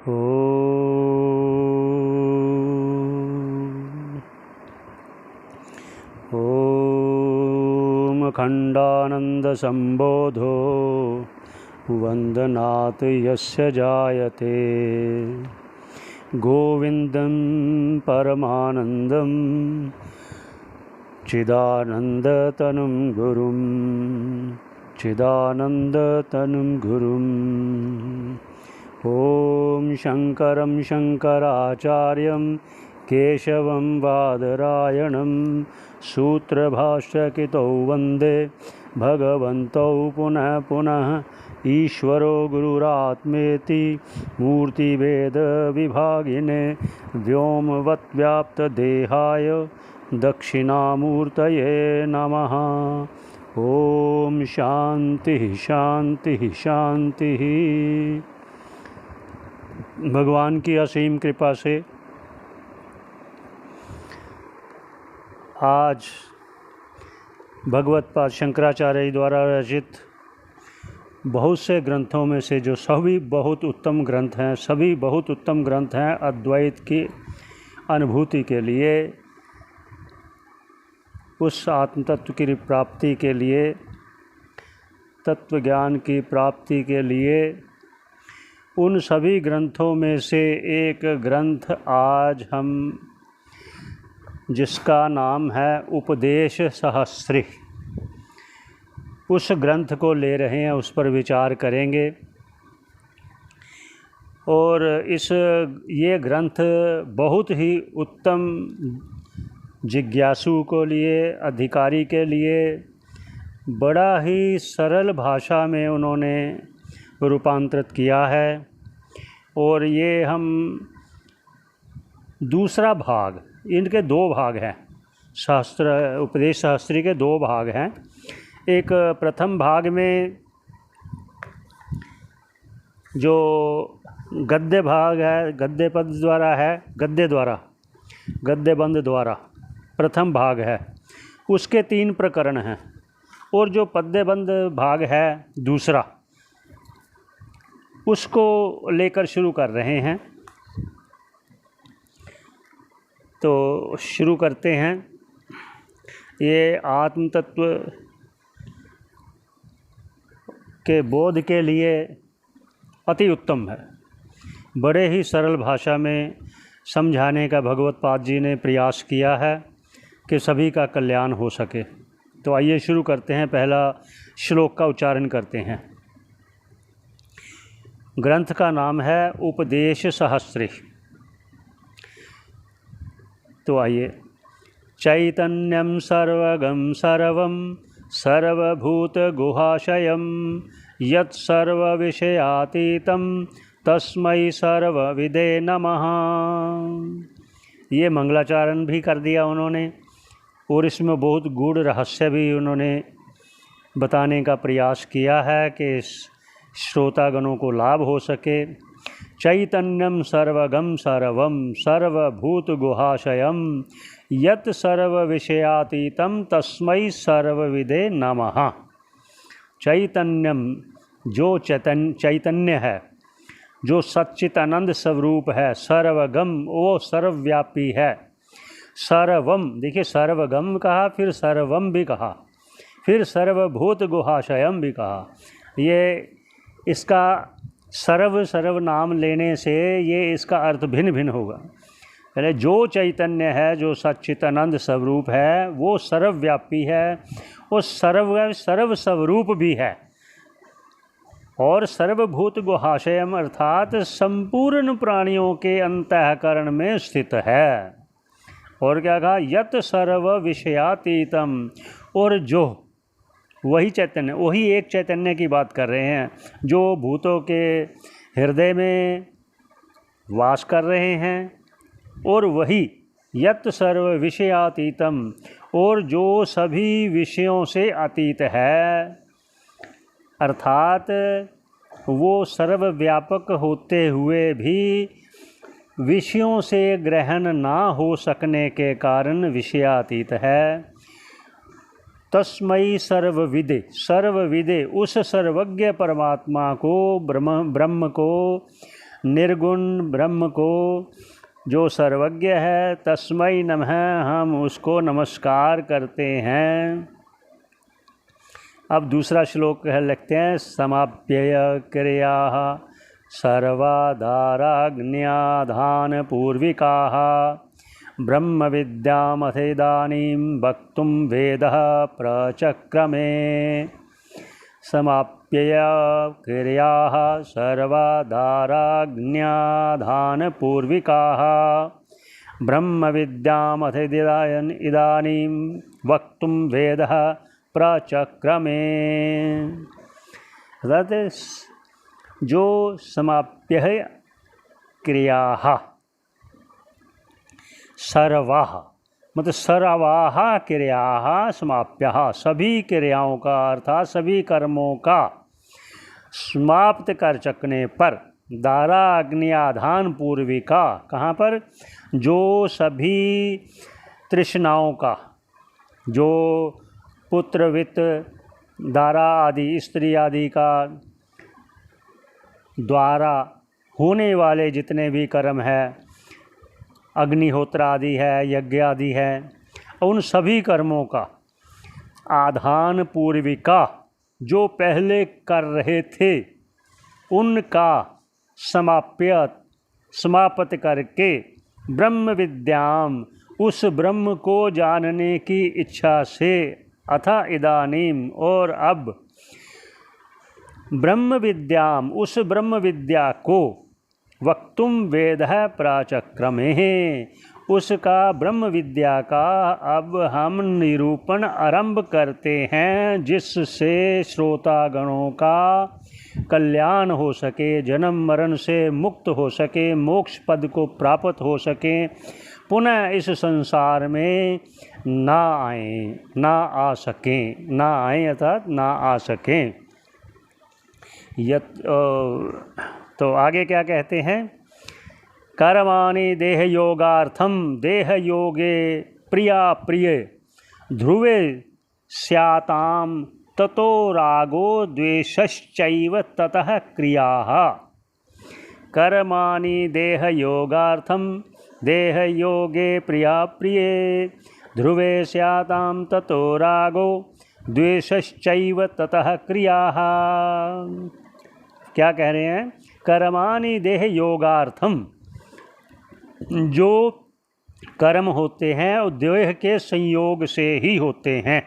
ॐ खण्डानन्दसम्बोधो वन्दनात् यस्य जायते गोविन्दं परमानन्दं चिदानन्दतनुं गुरुं ॐ शङ्करं शङ्कराचार्यं केशवं बादरायणं सूत्रभाष्यकृतौ वन्दे भगवन्तौ पुनः पुनः ईश्वरो गुरुरात्मेति मूर्तिभेदविभागिने व्योमवद्व्याप्तदेहाय दक्षिणामूर्तये नमः। ॐ शान्तिः शान्तिः शान्तिः। भगवान की असीम कृपा से आज भगवत पाद शंकराचार्य द्वारा रचित बहुत से ग्रंथों में से जो सभी बहुत उत्तम ग्रंथ हैं अद्वैत की अनुभूति के लिए, उस आत्म तत्व की प्राप्ति के लिए, तत्व ज्ञान की प्राप्ति के लिए, उन सभी ग्रंथों में से एक ग्रंथ आज हम जिसका नाम है उपदेश सहस्त्री, उस ग्रंथ को ले रहे हैं, उस पर विचार करेंगे। और ये ग्रंथ बहुत ही उत्तम जिज्ञासु को लिए, अधिकारी के लिए बड़ा ही सरल भाषा में उन्होंने रूपांतरित किया है। और ये हम दूसरा भाग, इनके दो भाग हैं, उपदेश शास्त्री के दो भाग हैं। एक प्रथम भाग में जो गद्य भाग है, गद्य बंद द्वारा प्रथम भाग है, उसके 3 प्रकरण हैं। और जो पद्यबंद भाग है दूसरा, उसको लेकर शुरू कर रहे हैं। तो शुरू करते हैं। ये आत्म तत्व के बोध के लिए अति उत्तम है। बड़े ही सरल भाषा में समझाने का भगवत पाद जी ने प्रयास किया है कि सभी का कल्याण हो सके। तो आइए शुरू करते हैं। पहला श्लोक का उच्चारण करते हैं। ग्रंथ का नाम है उपदेश सहस्त्री। तो आइए। चैतन्यं सर्वगं सर्वं सर्वभूत गुहाशयं यत् सर्वविषयातीतं तस्मै सर्वविदे नमः। ये मंगलाचरण भी कर दिया उन्होंने, और इसमें बहुत गूढ़ रहस्य भी उन्होंने बताने का प्रयास किया है कि श्रोतागणों को लाभ हो सके। चैतन्यम सर्वगम सर्वम सर्वभूत गुहाशयम यत् सर्व विषयातीतम तस्मै सर्वविदे नमः। चैतन्यम जो चैतन्य है, जो सच्चिदानंद स्वरूप है, सर्वगम वो सर्वव्यापी है, सर्वम देखिए सर्वगम कहा, फिर सर्वम भी कहा, फिर सर्वभूत गुहाशयम भी कहा। ये इसका सर्व नाम लेने से ये इसका अर्थ भिन्न भिन्न होगा। पहले जो चैतन्य है, जो सच्चिदानंद स्वरूप है, वो सर्वव्यापी है, वो सर्व स्वरूप भी है, और सर्वभूत गुहाशयम अर्थात संपूर्ण प्राणियों के अंतःकरण में स्थित है। और क्या कहा? यत सर्व विषयातीतम, और जो वही चैतन्य, वही एक चैतन्य की बात कर रहे हैं जो भूतों के हृदय में वास कर रहे हैं, और वही यत सर्व विषयातीतम, और जो सभी विषयों से अतीत है, अर्थात वो सर्वव्यापक होते हुए भी विषयों से ग्रहण ना हो सकने के कारण विषयातीत है। तस्मै सर्वविदे, उस सर्वज्ञ परमात्मा को, ब्रह्म को निर्गुण ब्रह्म को जो सर्वज्ञ है, तस्मै नमः, हम उसको नमस्कार करते हैं। अब दूसरा श्लोक लिखते हैं। समाप्यय क्रिया सर्वाधाराग्न्याधान पूर्विकाः ब्रह्म विद्यामथेदानीं वक्तुं वेदः प्रचक्रमे। समाप्यय क्रियाः सर्वाधाराग्न्याधान पूर्विकाः ब्रह्म विद्यामथेदानीं वक्तुं वेदः प्रचक्रमे। जो समाप्य क्रियाः सर्वाः मतलब सर्वाः क्रियाः समाप्यः, सभी क्रियाओं का अर्थात सभी कर्मों का समाप्त कर चुकने पर, दारा अग्नियाधान पूर्विका कहाँ पर, जो सभी तृष्णाओं का, जो पुत्र वित्त दारा आदि स्त्री आदि का द्वारा होने वाले जितने भी कर्म है, अग्निहोत्र आदि है, यज्ञ आदि है, उन सभी कर्मों का आधान पूर्विका जो पहले कर रहे थे उनका समाप्त करके ब्रह्म विद्याम उस ब्रह्म को जानने की इच्छा से, अथा इदानीम और अब, ब्रह्म विद्याम उस ब्रह्म विद्या को, वक्तुम वेदः प्राचक्रमे उसका ब्रह्म विद्या का अब हम निरूपण आरंभ करते हैं, जिससे श्रोतागणों का कल्याण हो सके, जन्म मरण से मुक्त हो सके, मोक्ष पद को प्राप्त हो सके, पुनः इस संसार में ना आ सकें अर्थात ना आ सकें। तो आगे क्या कहते हैं, कर्माणि देह योगार्थम देह योगे प्रिया प्रिय ध्रुवे स्याताम ततो रागो द्वेषश्चैव ततः क्रियाः। कर्माणि देह योगार्थम देह योगे प्रिया प्रिय ध्रुवे स्याताम ततो रागो द्वेषश्चैव ततः क्रियाः। क्या कह रहे हैं, कर्माणि देह योगार्थम, जो कर्म होते हैं वो देह के संयोग से ही होते हैं,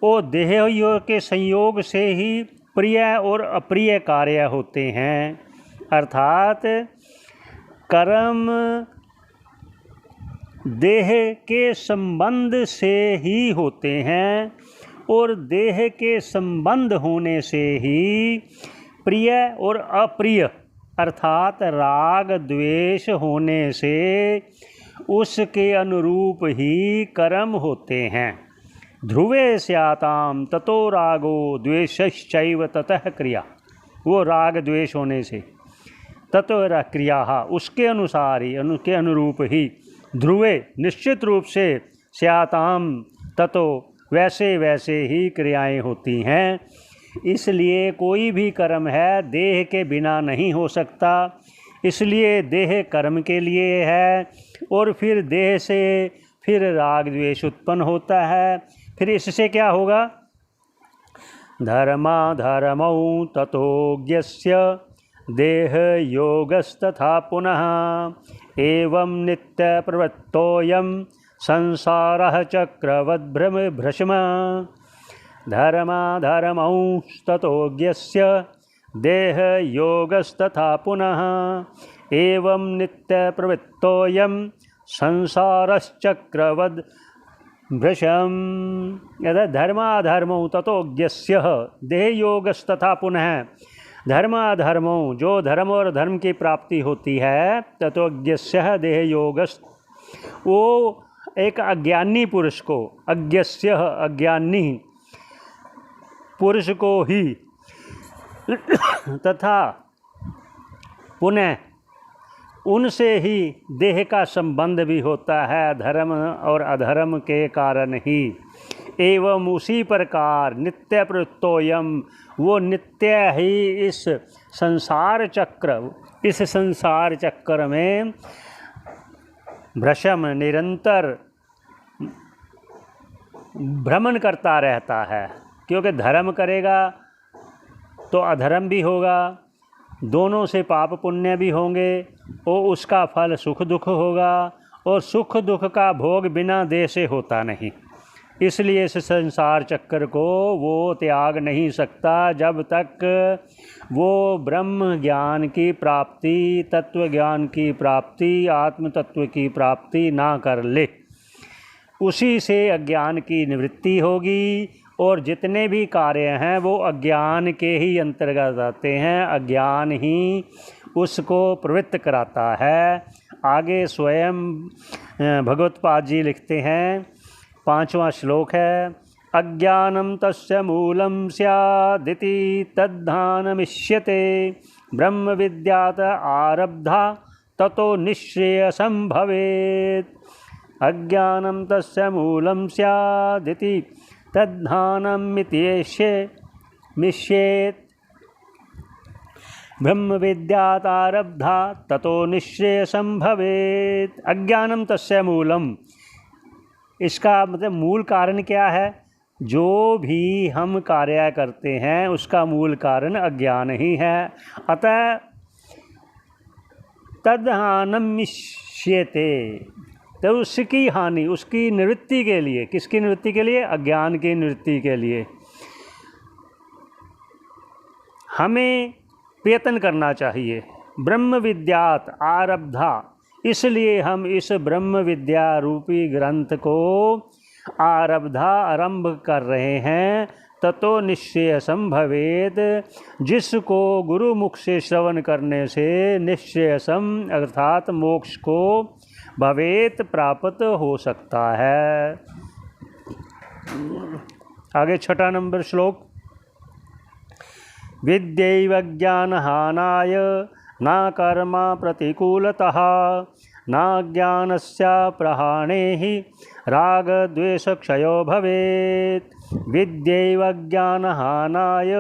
वो देह योग के संयोग से ही प्रिय और अप्रिय कार्य होते हैं। अर्थात कर्म देह के संबंध से ही होते हैं और देह के संबंध होने से ही प्रिय और अप्रिय अर्थात राग द्वेष होने से उसके अनुरूप ही कर्म होते हैं। ध्रुवे स्याताम ततो रागो द्वेषश्चैव ततः क्रिया, वो राग द्वेष होने से, ततो क्रिया उसके अनुसार ही, उनके अनुरूप ही, ध्रुवे निश्चित रूप से, स्याताम ततो वैसे वैसे ही क्रियाएं होती हैं। इसलिए कोई भी कर्म है देह के बिना नहीं हो सकता, इसलिए देह कर्म के लिए है और फिर देह से फिर राग द्वेष उत्पन्न होता है। फिर इससे क्या होगा, धर्माधर्मौ ततोज्ञस्य देह योगस्तथा पुनः एवं नित्य प्रवृत्तोऽयं संसारः चक्रवद्भ्रम। धर्माधर्मौ ततोज्ञस्य देह योगस्तथा पुनः एवं नित्य प्रवृत्तोऽयं संसारश्चक्रवद् भृशम। यदा धर्माधर्मौ ततोज्ञस्य देह योगस्तथा पुनः, धर्माधर्मों जो धर्म और धर्म की प्राप्ति होती है, ततोज्ञस्य देह योगस्त, वो एक अज्ञानी पुरुष को, अज्ञस्य अज्ञानी पुरुष को ही, तथा पुनः उनसे ही देह का संबंध भी होता है, धर्म और अधर्म के कारण ही। एवं उसी प्रकार नित्य प्रवृत्तोयम, वो नित्य ही इस संसार चक्र, इस संसार चक्र में भ्रशम निरंतर भ्रमण करता रहता है, क्योंकि धर्म करेगा तो अधर्म भी होगा, दोनों से पाप पुण्य भी होंगे और उसका फल सुख दुख होगा, और सुख दुख का भोग बिना देह से होता नहीं। इसलिए इस संसार चक्र को वो त्याग नहीं सकता जब तक वो ब्रह्म ज्ञान की प्राप्ति, तत्व ज्ञान की प्राप्ति, आत्म तत्व की प्राप्ति ना कर ले। उसी से अज्ञान की निवृत्ति होगी, और जितने भी कार्य हैं वो अज्ञान के ही अंतर्गत आते हैं, अज्ञान ही उसको प्रवृत्त कराता है। आगे स्वयं भगवत्पाद जी लिखते हैं, 5वां श्लोक है, अज्ञानम तस्य मूलम स्यादिति तद्धानमिष्यते ब्रह्म विद्यात आरब्धा ततो निःश्रेयसं भवेत्। अज्ञानम तस्य मूलम स्यादिति तद्धानमित्येष्येत् ब्रह्म विद्यात आरब्धा ततो निःश्रेयसं भवेत्। अज्ञानम तस्य मूलम, इसका मतलब मूल कारण क्या है? जो भी हम कार्य करते हैं उसका मूल कारण अज्ञान ही है। अतः तद्हानमिष्यते, तो उसकी हानि, उसकी निवृत्ति के लिए, किसकी निवृत्ति के लिए? अज्ञान की निवृत्ति के लिए हमें प्रयत्न करना चाहिए। ब्रह्म विद्यात आरब्धा, इसलिए हम इस ब्रह्म विद्या रूपी ग्रंथ को आरब्धा, आरंभ कर रहे हैं। ततो निःश्रेयसं भवेत्, जिसको गुरु मुख से श्रवण करने से निःश्रेयसं अर्थात मोक्ष को भवेत् प्राप्त हो सकता है। आगे 6 नंबर श्लोक, विद्यैव ज्ञानहानाय न कर्मा प्रतिकूलतः न ज्ञानस्य प्रहाणे हि रागद्वेषक्षयो भवेत्। विद्यैव ज्ञानहानाय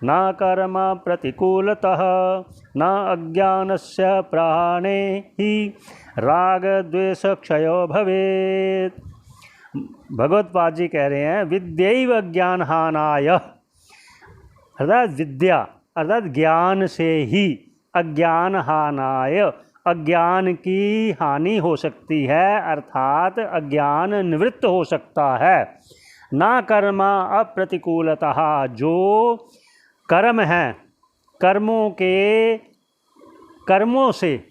न कर्मा प्रतिकूलतः न अज्ञानस्य प्रहाणे ही रागद्वेषक्षयो भवेत्। भगवत्पाद जी कह रहे हैं, विद्यैव ज्ञानहानाय, अर्थात विद्या अर्थात ज्ञान से ही अज्ञान हानाय, अज्ञान की हानि हो सकती है, अर्थात अज्ञान निवृत्त हो सकता है। ना कर्मा अप्रतिकूलतः, जो कर्म हैं, कर्मों से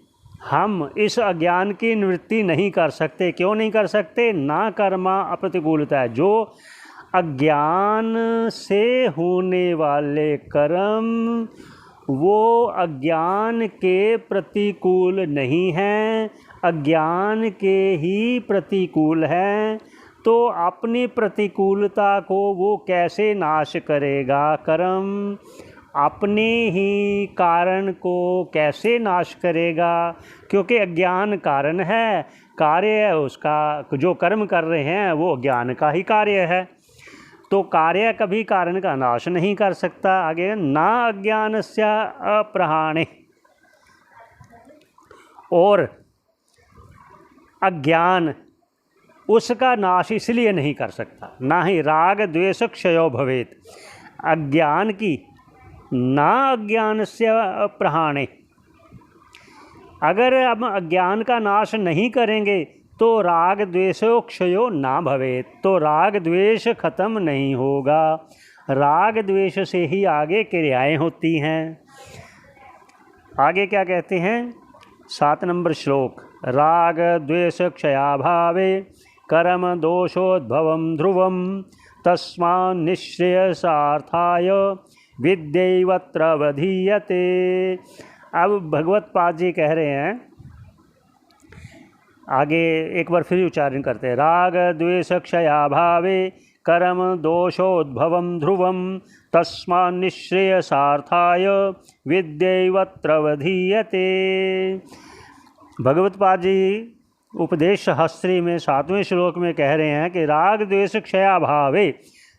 हम इस अज्ञान की निवृत्ति नहीं कर सकते। क्यों नहीं कर सकते? ना कर्मा अप्रतिकूलता है, जो अज्ञान से होने वाले कर्म वो अज्ञान के प्रतिकूल नहीं हैं, अज्ञान के ही प्रतिकूल हैं। तो अपनी प्रतिकूलता को वो कैसे नाश करेगा? कर्म अपने ही कारण को कैसे नाश करेगा? क्योंकि अज्ञान कारण है, कार्य है उसका, जो कर्म कर रहे हैं वो अज्ञान का ही कार्य है। तो कार्य कभी कारण का नाश नहीं कर सकता। आगे, ना अज्ञानस्य अप्रहाणे, और अज्ञान उसका नाश इसलिए नहीं कर सकता, ना ही राग द्वेष क्षयो भवेत्, अज्ञान की ना अज्ञानस्य अप्रहाणे। अगर हम अज्ञान का नाश नहीं करेंगे तो राग द्वेषो क्षयो ना भवेत्, तो राग द्वेष खत्म नहीं होगा। राग द्वेष से ही आगे क्रियाएं होती हैं। आगे क्या कहते हैं? 7 नंबर श्लोक, राग द्वेष क्षयाभावे कर्म दोषोद्भवं ध्रुवं तस्मान् निःश्रेयसार्थाय विद्यैवत्र वधीयते। अब भगवत्पाद जी कह रहे हैं, आगे एक बार फिर उच्चारण करते हैं, राग द्वेष क्षयाभावे कर्म दोषोद्भवं ध्रुवं तस्मान् निःश्रेयसार्थाय विद्यैवत्र वधीयते। भगवत्पाद जी उपदेश शास्त्री में 7वें श्लोक में कह रहे हैं कि राग द्वेष क्षयाभावे,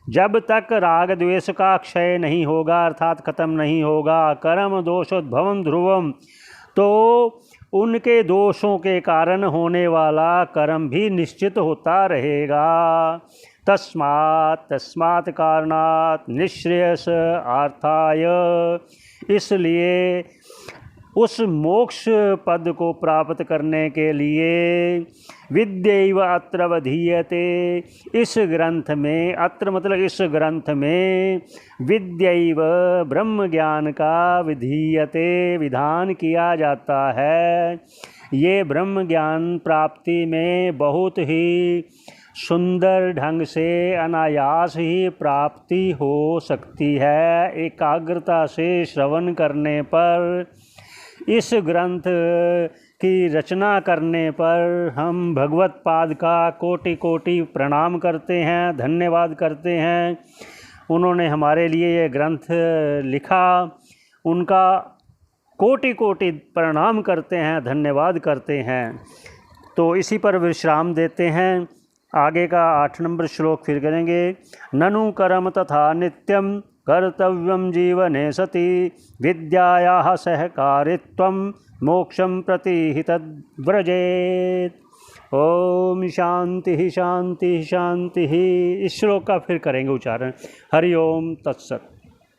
जब तक राग द्वेष का क्षय नहीं होगा, अर्थात खत्म नहीं होगा, कर्म दोषोद्भवम ध्रुवम, तो उनके दोषों के कारण होने वाला कर्म भी निश्चित होता रहेगा। तस्मात् कारणात् निःश्रेयस अर्थाय, इसलिए उस मोक्ष पद को प्राप्त करने के लिए विद्यैव अत्र वधीयते, इस ग्रंथ में, अत्र मतलब इस ग्रंथ में, विद्यैव ब्रह्म ज्ञान का विधीयते विधान किया जाता है। ये ब्रह्म ज्ञान प्राप्ति में बहुत ही सुंदर ढंग से अनायास ही प्राप्ति हो सकती है। एकाग्रता से श्रवण करने पर, इस ग्रंथ की रचना करने पर हम भगवत पाद का कोटि कोटि प्रणाम करते हैं, धन्यवाद करते हैं। उन्होंने हमारे लिए ये ग्रंथ लिखा, उनका कोटि कोटि प्रणाम करते हैं, धन्यवाद करते हैं। तो इसी पर विश्राम देते हैं। आगे का 8 नंबर श्लोक फिर करेंगे। ननु कर्म तथा नित्यम कर्तव्यम जीवने सति, विद्यायाः सहकारित्वं मोक्षं प्रति हि तद्व्रजेत्। ओम शांति शांति शांति। इस श्लोक का फिर करेंगे उच्चारण। हरि ओम तत्सत।